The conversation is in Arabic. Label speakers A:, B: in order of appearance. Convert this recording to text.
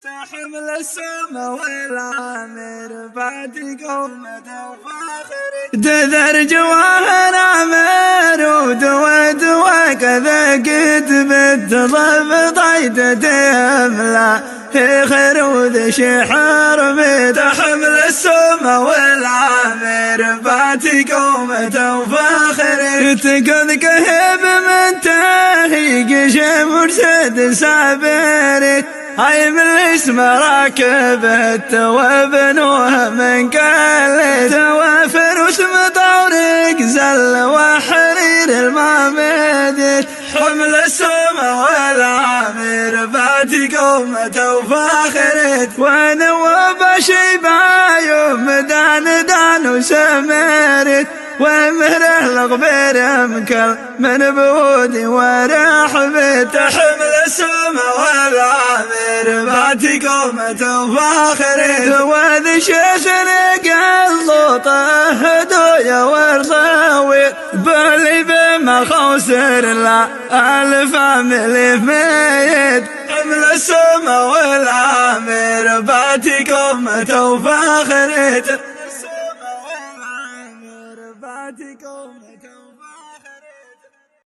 A: تحمل السما والعامر بعد قومة وفاخر تذر جواهر عامر ودوا كذا قد بالتضب ضيد تملا خير وذي شحر تحمل السما والعامر بعد قومة وفاخر تقذ كهب من تهيق مرشد سابر هاي من اسم راكبه توابنوها من قال توافر واسم طورق زل وحرير المامد حمل السما والعامر بعد قومة وفاخرت ونواب شيبا يوم دان وسمرت ومهره الغبير مكل من بودي ورحبت تحمل السما والعامر بعد قومة وفاخرت وذي شيخنا قال طهدوا ورضاوي بالي بما خوسر لا ألف عملي ميت حمل السما والعامر بعد قومة وفاخرت بعد قومة